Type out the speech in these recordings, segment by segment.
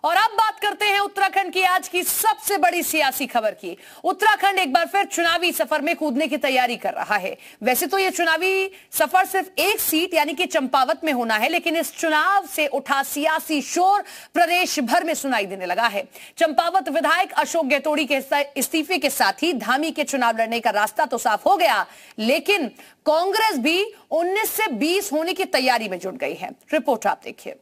और अब बात करते हैं उत्तराखंड की आज की सबसे बड़ी सियासी खबर की। उत्तराखंड एक बार फिर चुनावी सफर में कूदने की तैयारी कर रहा है। वैसे तो यह चुनावी सफर सिर्फ एक सीट यानी कि चंपावत में होना है, लेकिन इस चुनाव से उठा सियासी शोर प्रदेश भर में सुनाई देने लगा है। चंपावत विधायक अशोक गहतोड़ी के इस्तीफे के साथ ही धामी के चुनाव लड़ने का रास्ता तो साफ हो गया, लेकिन कांग्रेस भी 19 से 20 होने की तैयारी में जुट गई है। रिपोर्ट आप देखिए।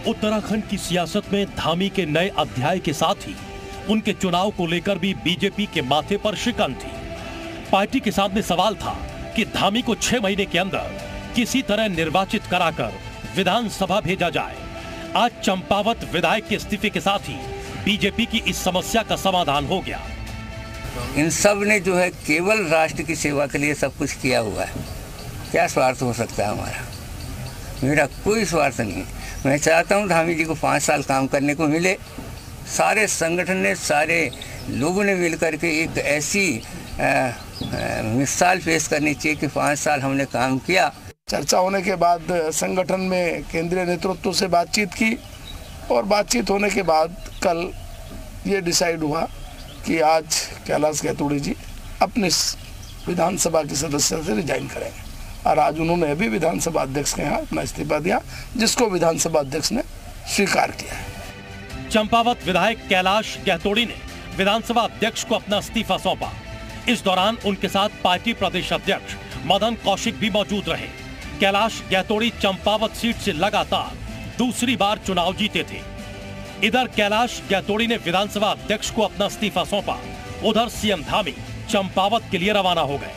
उत्तराखंड की सियासत में धामी के नए अध्याय के साथ ही उनके चुनाव को लेकर भी बीजेपी के माथे पर शिकन थी। पार्टी के सामने सवाल था कि धामी को 6 महीने के अंदर किसी तरह निर्वाचित कराकर विधानसभा भेजा जाए। आज चंपावत विधायक के इस्तीफे के साथ ही बीजेपी की इस समस्या का समाधान हो गया। इन सब ने जो है केवल राष्ट्र की सेवा के लिए सब कुछ किया हुआ है। क्या स्वार्थ हो सकता है हमारा? मेरा कोई स्वार्थ नहीं। मैं चाहता हूं धामी जी को 5 साल काम करने को मिले। सारे संगठन ने, सारे लोगों ने मिलकर के एक ऐसी मिसाल पेश करनी चाहिए कि 5 साल हमने काम किया। चर्चा होने के बाद संगठन में केंद्रीय नेतृत्व से बातचीत की और बातचीत होने के बाद कल ये डिसाइड हुआ कि आज कैलाश गहतोड़ी जी अपने विधानसभा की सदस्यता से रिजाइन करेंगे और आज उन्होंने अभी विधानसभा अध्यक्ष के यहाँ अपना इस्तीफा दिया, जिसको विधानसभा अध्यक्ष ने स्वीकार किया है। चंपावत विधायक कैलाश गहतोड़ी ने विधानसभा अध्यक्ष को अपना इस्तीफा सौंपा। इस दौरान उनके साथ पार्टी प्रदेश अध्यक्ष मदन कौशिक भी मौजूद रहे। कैलाश गहतोड़ी चंपावत सीट से लगातार दूसरी बार चुनाव जीते थे। इधर कैलाश गहतोड़ी ने विधानसभा अध्यक्ष को अपना इस्तीफा सौंपा, उधर सीएम धामी चंपावत के लिए रवाना हो गए।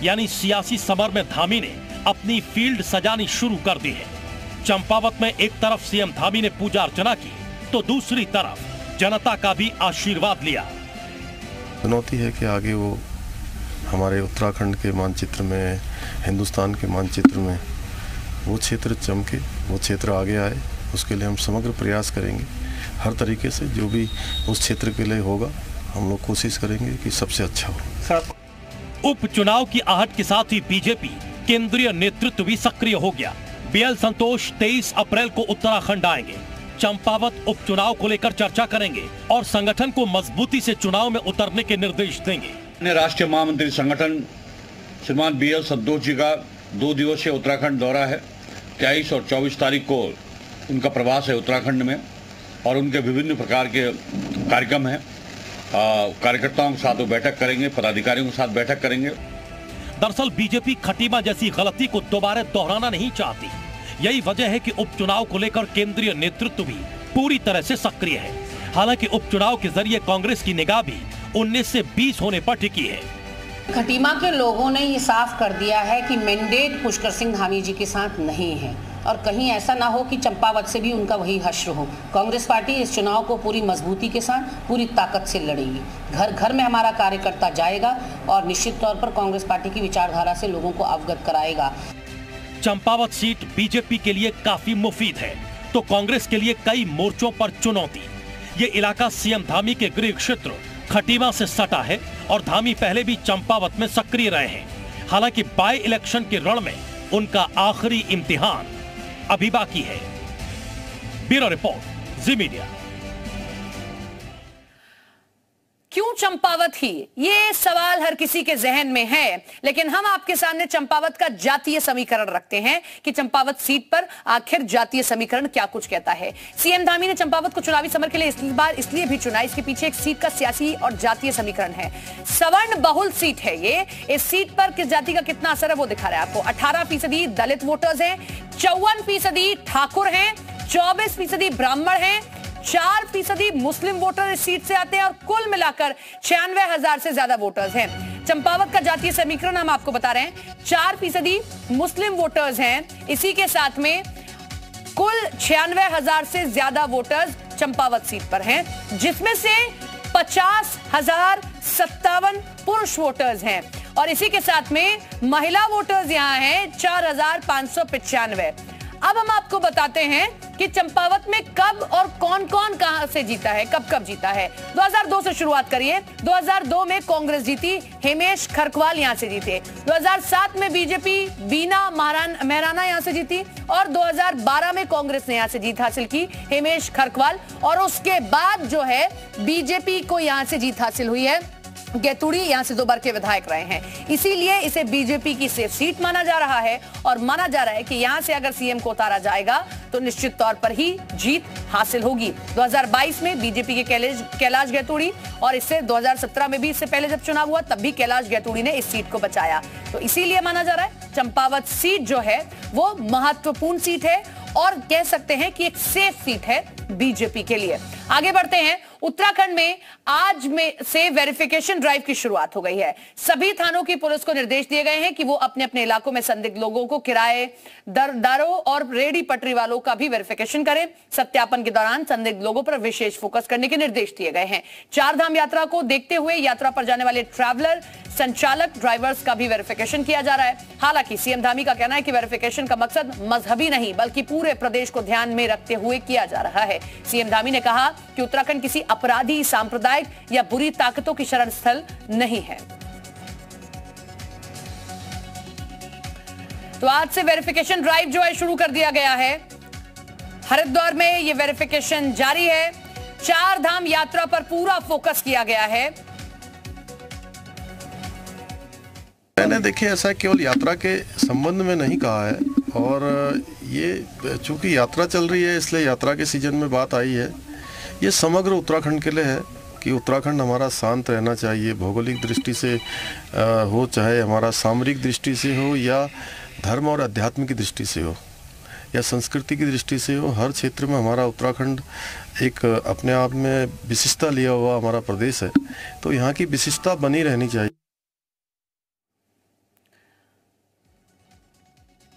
यानी सियासी समर में धामी ने अपनी फील्ड सजानी शुरू कर दी है। चंपावत में एक तरफ सीएम धामी ने पूजा अर्चना की, तो दूसरी तरफ जनता का भी आशीर्वाद लिया। चुनौती है कि आगे वो हमारे उत्तराखंड के मानचित्र में, हिंदुस्तान के मानचित्र में वो क्षेत्र चमके, वो क्षेत्र आगे आए। उसके लिए हम समग्र प्रयास करेंगे। हर तरीके से जो भी उस क्षेत्र के लिए होगा हम लोग कोशिश करेंगे कि सबसे अच्छा हो। उपचुनाव की आहट के साथ ही बीजेपी केंद्रीय नेतृत्व भी सक्रिय हो गया। बीएल संतोष 23 अप्रैल को उत्तराखंड आएंगे। चंपावत उपचुनाव को लेकर चर्चा करेंगे और संगठन को मजबूती से चुनाव में उतरने के निर्देश देंगे। राष्ट्रीय महामंत्री संगठन श्रीमान बीएल संतोष जी का 2 दिवसीय उत्तराखंड दौरा है। 23 और 24 तारीख को उनका प्रवास है उत्तराखंड में और उनके विभिन्न प्रकार के कार्यक्रम हैं। कार्यकर्ताओं के साथ वो बैठक करेंगे, पदाधिकारियों के साथ बैठक करेंगे। दरअसल बीजेपी खटीमा जैसी गलती को दोबारा दोहराना नहीं चाहती। यही वजह है कि उपचुनाव को लेकर केंद्रीय नेतृत्व भी पूरी तरह से सक्रिय है। हालांकि उपचुनाव के जरिए कांग्रेस की निगाह भी 19 से 20 होने पर टिकी है। खटीमा के लोगों ने ये साफ कर दिया है कि मैंडेट पुष्कर सिंह धामी जी के साथ नहीं है और कहीं ऐसा ना हो कि चंपावत से भी उनका वही हश्र हो। कांग्रेस पार्टी इस चुनाव को पूरी मजबूती के साथ, पूरी ताकत से लड़ेगी। घर घर में हमारा कार्यकर्ता जाएगा और निश्चित तौर पर कांग्रेस पार्टी की विचारधारा से लोगों को अवगत कराएगा। चंपावत सीट बीजेपी के लिए काफी मुफीद है, तो कांग्रेस के लिए कई मोर्चों पर चुनौती। ये इलाका सीएम धामी के गृह क्षेत्र खटीमा से सटा है और धामी पहले भी चंपावत में सक्रिय रहे हैं। हालांकि बाय इलेक्शन के रण में उनका आखिरी इम्तिहान अभी बाकी है। ब्यूरो रिपोर्ट, जी मीडिया। क्यों चंपावत ही? ये सवाल हर किसी के जहन में है, लेकिन हम आपके सामने चंपावत का जातीय समीकरण रखते हैं कि चंपावत सीट पर आखिर जातीय समीकरण क्या कुछ कहता है। सीएम धामी ने चंपावत को चुनावी समर के लिए इस बार इसलिए भी चुना, इसके पीछे एक सीट का सियासी और जातीय समीकरण है। सवर्ण बहुल सीट है ये। इस सीट पर किस जाति का कितना असर है वो दिखा रहा है आपको। 18% दलित वोटर्स हैं, 54% ठाकुर हैं, 24% ब्राह्मण हैं, 4% मुस्लिम वोटर इस सीट से आते हैं और कुल मिलाकर 96,000 से ज्यादा वोटर्स हैं। चंपावत का जातीय समीकरण हम आपको बता रहे हैं। 4% मुस्लिम वोटर्स हैं, इसी के साथ में कुल 96,000 से ज्यादा वोटर्स चंपावत सीट पर हैं, जिसमें से 50,057 पुरुष वोटर्स हैं और इसी के साथ में महिला वोटर्स यहां हैं 4,595। अब हम आपको बताते हैं कि चंपावत में कब और कौन कौन कहां से जीता है, कब कब जीता है। 2002 से शुरुआत करिए। 2002 में कांग्रेस जीती, हेमेश खरकवाल यहां से जीते। 2007 में बीजेपी बीना मेहराना यहां से जीती और 2012 में कांग्रेस ने यहां से जीत हासिल की, हेमेश खरकवाल। और उसके बाद जो है बीजेपी को यहां से जीत हासिल हुई है, गैतुड़ी यहां से 2 बार के विधायक रहे हैं, इसीलिए इसे बीजेपी की सेफ सीट माना जा रहा है। और माना जा रहा है कि यहां से अगर सीएम को उतारा जाएगा तो निश्चित तौर पर ही जीत हासिल होगी। 2022 में बीजेपी के कैलाश गैतुड़ी और इससे 2017 में भी, इससे पहले जब चुनाव हुआ तब भी कैलाश गैतुड़ी ने इस सीट को बचाया। तो इसीलिए माना जा रहा है चंपावत सीट जो है वो महत्वपूर्ण सीट है और कह सकते हैं कि एक सेफ सीट है बीजेपी के लिए। आगे बढ़ते हैं। उत्तराखंड में आज में से वेरिफिकेशन ड्राइव की शुरुआत हो गई है। सभी थानों की पुलिस को निर्देश दिए गए हैं कि वो अपने अपने इलाकों में संदिग्ध लोगों को, किराएदारों और रेहड़ी पटरी वालों का भी वेरिफिकेशन करें। सत्यापन के दौरान संदिग्ध लोगों पर विशेष फोकस करने के निर्देश दिए गए हैं। 4 धाम यात्रा को देखते हुए यात्रा पर जाने वाले ट्रैवलर, संचालक, ड्राइवर्स का भी वेरिफिकेशन किया जा रहा है। हालांकि सीएम धामी का कहना है कि वेरिफिकेशन का मकसद मजहबी नहीं बल्कि पूरे प्रदेश को ध्यान में रखते हुए किया जा रहा है। सीएम धामी ने कहा कि उत्तराखंड किसी अपराधी, सांप्रदायिक या बुरी ताकतों की शरण स्थल नहीं है। तो आज से वेरिफिकेशन ड्राइव जो है शुरू कर दिया गया है। हरिद्वार में यह वेरिफिकेशन जारी है। 4 धाम यात्रा पर पूरा फोकस किया गया है। मैंने देखिए ऐसा केवल यात्रा के संबंध में नहीं कहा है, और ये चूंकि यात्रा चल रही है इसलिए यात्रा के सीजन में बात आई है। ये समग्र उत्तराखंड के लिए है कि उत्तराखंड हमारा शांत रहना चाहिए, भौगोलिक दृष्टि से हो, चाहे हमारा सामरिक दृष्टि से हो या धर्म और अध्यात्म की दृष्टि से हो या संस्कृति की दृष्टि से हो। हर क्षेत्र में हमारा उत्तराखंड एक अपने आप में विशिष्टता लिया हुआ हमारा प्रदेश है, तो यहाँ की विशिष्टता बनी रहनी चाहिए।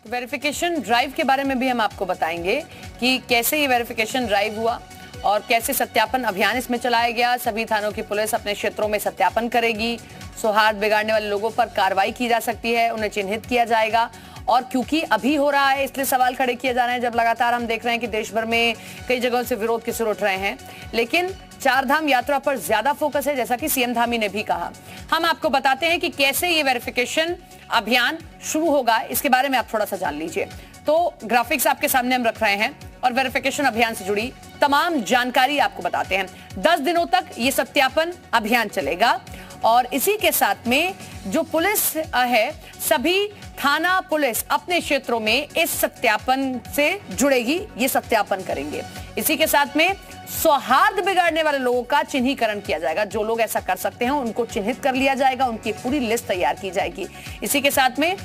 वेरिफिकेशन ड्राइव के बारे में भी हम आपको बताएंगे कि कैसे ये वेरिफिकेशन ड्राइव हुआ और कैसे सत्यापन अभियान इसमें चलाया गया। सभी थानों की पुलिस अपने क्षेत्रों में सत्यापन करेगी। सौहार्द बिगाड़ने वाले लोगों पर कार्रवाई की जा सकती है, उन्हें चिन्हित किया जाएगा। और क्योंकि अभी हो रहा है इसलिए सवाल खड़े किए जा रहे हैं, जब लगातार हम देख रहे हैं कि देश भर में कई जगहों से विरोध के सुर उठ रहे हैं। लेकिन 4 धाम यात्रा पर ज्यादा फोकस है, जैसा कि सीएम धामी ने भी कहा। हम आपको बताते हैं कि कैसे ये वेरिफिकेशन अभियान शुरू होगा, इसके बारे में आप थोड़ा सा जान लीजिए। तो ग्राफिक्स आपके सामने हम रख रहे हैं और वेरिफिकेशन अभियान से जुड़ी तमाम जानकारी आपको बताते हैं। 10 दिनों तक ये सत्यापन अभियान चलेगा और इसी के साथ में जो पुलिस है, सभी थाना पुलिस अपने क्षेत्रों में इस सत्यापन से जुड़ेगी, ये सत्यापन करेंगे। इसी के साथ में सौहार्द बिगाड़ने वाले लोगों का चिन्हीकरण किया जाएगा। जो लोग ऐसा कर सकते हैं उनको चिन्हित कर लिया जाएगा, उनकी पूरी लिस्ट तैयार की जाएगी। इसी के साथ में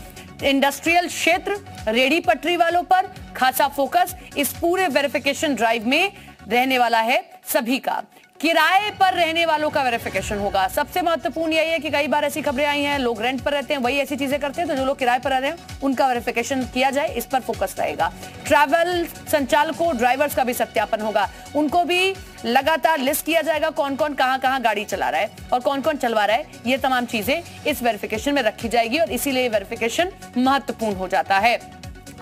इंडस्ट्रियल क्षेत्र, रेहड़ी पटरी वालों पर खासा फोकस इस पूरे वेरिफिकेशन ड्राइव में रहने वाला है। सभी का किराए पर रहने वालों का वेरिफिकेशन होगा। सबसे महत्वपूर्ण यही है कि कई बार ऐसी खबरें आई हैं, लोग रेंट पर रहते हैं, वही ऐसी चीजें करते हैं, तो जो लोग किराए पर रह रहे हैं उनका वेरिफिकेशन किया जाए, इस पर फोकस रहेगा। ट्रैवल संचालकों, ड्राइवर्स का भी सत्यापन होगा, उनको भी लगातार लिस्ट किया जाएगा कौन कौन कहां गाड़ी चला रहा है और कौन कौन चलवा रहा है। ये तमाम चीजें इस वेरिफिकेशन में रखी जाएगी और इसीलिए वेरिफिकेशन महत्वपूर्ण हो जाता है।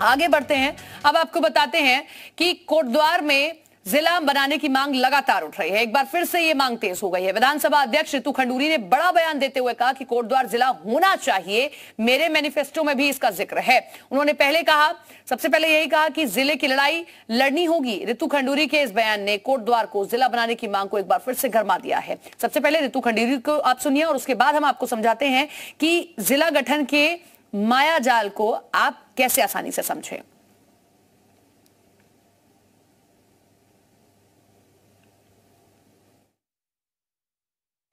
आगे बढ़ते हैं। अब आपको बताते हैं कि कोटद्वार में जिला बनाने की मांग लगातार उठ रही है। एक बार फिर से ये मांग तेज हो गई है। विधानसभा अध्यक्ष रितु खंडूरी ने बड़ा बयान देते हुए कहा कि कोटद्वार जिला होना चाहिए, मेरे मैनिफेस्टो में भी इसका जिक्र है। उन्होंने सबसे पहले यही कहा कि जिले की लड़ाई लड़नी होगी। रितु खंडूरी के इस बयान ने कोटद्वार को जिला बनाने की मांग को एक बार फिर से गरमा दिया है। सबसे पहले रितु खंडूरी को आप सुनिए और उसके बाद हम आपको समझाते हैं कि जिला गठन के माया जाल को आप कैसे आसानी से समझें।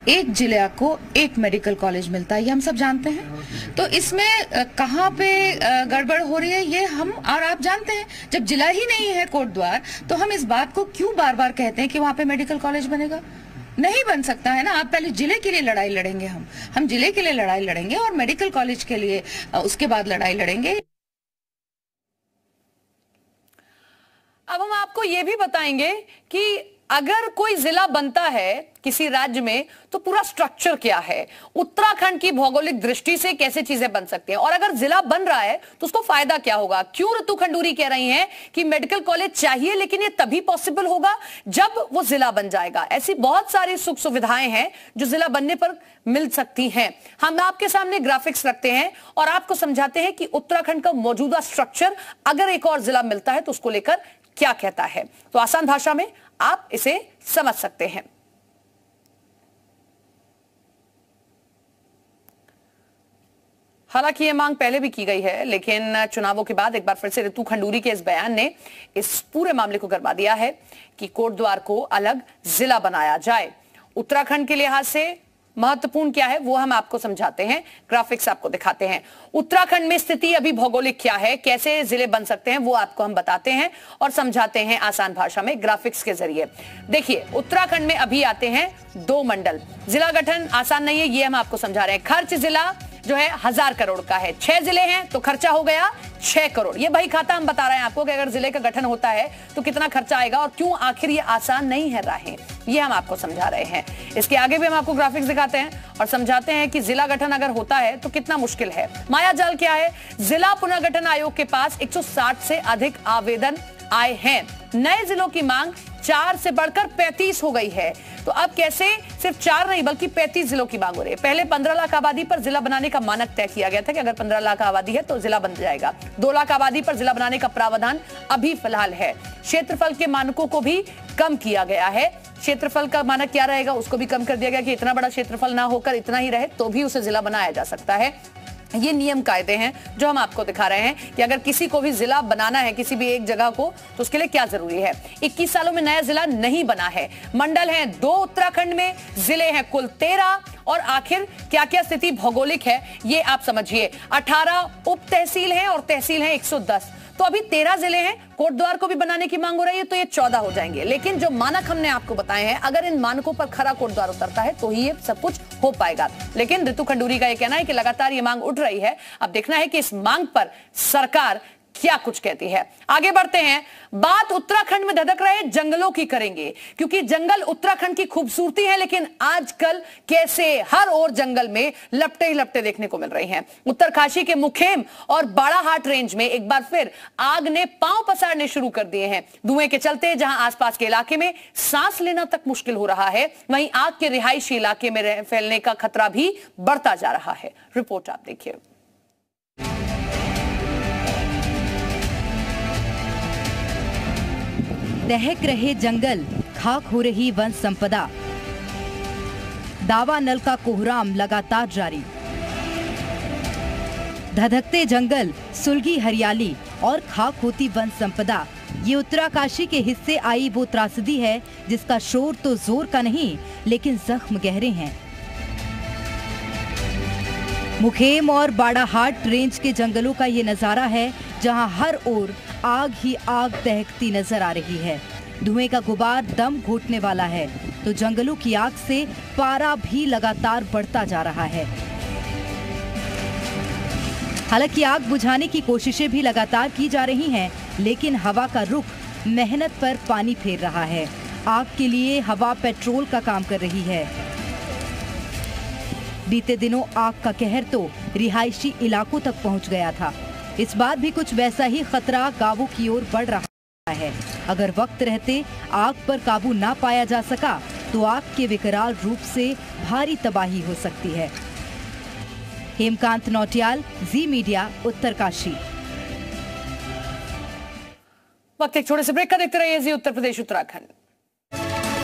एक जिले को एक मेडिकल कॉलेज मिलता है, ये हम सब जानते हैं। तो इसमें कहाँ पे गड़बड़ हो रही है ये हम और आप जानते हैं। जब जिला ही नहीं है कोटद्वार, तो हम इस बात को क्यों बार बार कहते हैं कि वहाँ पे मेडिकल कॉलेज बनेगा? नहीं बन सकता है ना। आप पहले जिले के लिए लड़ाई लड़ेंगे, हम जिले के लिए लड़ाई लड़ेंगे और मेडिकल कॉलेज के लिए उसके बाद लड़ाई लड़ेंगे। अब हम आपको यह भी बताएंगे कि अगर कोई जिला बनता है किसी राज्य में तो पूरा स्ट्रक्चर क्या है, उत्तराखंड की भौगोलिक दृष्टि से कैसे चीजें बन सकती हैं, और अगर जिला बन रहा है तो उसको फायदा क्या होगा। क्यों ऋतु खंडूरी कह रही हैं कि मेडिकल कॉलेज चाहिए, लेकिन ये तभी पॉसिबल होगा जब वो जिला बन जाएगा। ऐसी बहुत सारी सुख सुविधाएं हैं जो जिला बनने पर मिल सकती हैं। हम आपके सामने ग्राफिक्स रखते हैं और आपको समझाते हैं कि उत्तराखंड का मौजूदा स्ट्रक्चर अगर एक और जिला मिलता है तो उसको लेकर क्या कहता है। तो आसान भाषा में आप इसे समझ सकते हैं। हालांकि यह मांग पहले भी की गई है, लेकिन चुनावों के बाद एक बार फिर से ऋतु खंडूरी के इस बयान ने इस पूरे मामले को गरमा दिया है कि कोटद्वार को अलग जिला बनाया जाए। उत्तराखंड के लिहाज से महत्वपूर्ण क्या है वो हम आपको समझाते हैं, ग्राफिक्स आपको दिखाते हैं। उत्तराखंड में स्थिति अभी भौगोलिक क्या है, कैसे जिले बन सकते हैं वो आपको हम बताते हैं और समझाते हैं आसान भाषा में ग्राफिक्स के जरिए। देखिए, उत्तराखंड में अभी आते हैं 2 मंडल। जिला गठन आसान नहीं है, ये हम आपको समझा रहे हैं। खर्च जिला जो है 1000 करोड़ का है, 6 जिले हैं तो खर्चा हो गया 6 करोड़। ये भाई खाता हम बता रहे हैं आपको कि अगर जिले का गठन होता है तो कितना खर्चा आएगा और क्यों आखिर ये आसान नहीं है राहें, ये हम आपको समझा रहे हैं। इसके आगे भी हम आपको ग्राफिक्स दिखाते हैं और समझाते हैं कि जिला गठन अगर होता है तो कितना मुश्किल है। माया जाल क्या है, जिला पुनर्गठन आयोग के पास 160 से अधिक आवेदन आए हैं। नए जिलों की मांग 4 से बढ़कर 35 हो गई है। तो अब कैसे सिर्फ 4 नहीं बल्कि 35 जिलों की मांग हो रही है। पहले 15 लाख आबादी पर जिला बनाने का मानक तय किया गया था कि अगर 15 लाख आबादी है तो जिला बन जाएगा। 2 लाख आबादी पर जिला बनाने का प्रावधान अभी फिलहाल है। क्षेत्रफल के मानकों को भी कम किया गया है। क्षेत्रफल का मानक क्या रहेगा उसको भी कम कर दिया गया कि इतना बड़ा क्षेत्रफल ना होकर इतना ही रहे तो भी उसे जिला बनाया जा सकता है। ये नियम कायदे हैं जो हम आपको दिखा रहे हैं कि अगर किसी को भी जिला बनाना है किसी भी एक जगह को तो उसके लिए क्या जरूरी है। 21 सालों में नया जिला नहीं बना है। मंडल हैं 2 उत्तराखंड में, जिले हैं कुल 13 और आखिर क्या क्या स्थिति भौगोलिक है ये आप समझिए। 18 उप तहसील हैं और तहसील हैं 110। तो अभी 13 जिले हैं, कोटद्वार को भी बनाने की मांग हो रही है तो ये 14 हो जाएंगे। लेकिन जो मानक हमने आपको बताए हैं अगर इन मानकों पर खरा कोटद्वार उतरता है तो ही ये सब कुछ हो पाएगा। लेकिन ऋतु खंडूरी का ये कहना है कि लगातार ये मांग उठ रही है, अब देखना है कि इस मांग पर सरकार क्या कुछ कहती है। आगे बढ़ते हैं, बात उत्तराखंड में धधक रहे जंगलों की करेंगे क्योंकि जंगल उत्तराखंड की खूबसूरती है, लेकिन आजकल कैसे हर ओर जंगल में लपटे ही लपटे देखने को मिल रही हैं। उत्तरकाशी के मुखेम और बाड़ाहाट रेंज में एक बार फिर आग ने पांव पसारने शुरू कर दिए हैं। धुएं के चलते जहां आसपास के इलाके में सांस लेना तक मुश्किल हो रहा है, वहीं आग के रिहायशी इलाके में फैलने का खतरा भी बढ़ता जा रहा है। रिपोर्ट आप देखिए। दहक रहे जंगल, खाक हो रही वन संपदा, दावा नल का कोहराम लगातार जारी। धधकते जंगल, सुलगी हरियाली और खाक होती वन संपदा, ये उत्तराकाशी के हिस्से आई वो त्रासदी है जिसका शोर तो जोर का नहीं लेकिन जख्म गहरे हैं। मुखेम और बाड़ाहाट रेंज के जंगलों का ये नजारा है जहां हर ओर आग ही आग दहकती नजर आ रही है। धुएं का गुबार दम घोटने वाला है तो जंगलों की आग से पारा भी लगातार बढ़ता जा रहा है। हालांकि आग बुझाने की कोशिशें भी लगातार की जा रही हैं, लेकिन हवा का रुख मेहनत पर पानी फेर रहा है। आग के लिए हवा पेट्रोल का काम कर रही है। बीते दिनों आग का कहर तो रिहायशी इलाकों तक पहुंच गया था। इस बार भी कुछ वैसा ही खतरा गांवों की ओर बढ़ रहा है। अगर वक्त रहते आग पर काबू ना पाया जा सका तो आग के विकराल रूप से भारी तबाही हो सकती है। हेमकांत नौटियाल, जी मीडिया, उत्तरकाशी। वक्त एक छोटे से ब्रेक का, देखते रहिए जी उत्तर प्रदेश उत्तराखंड।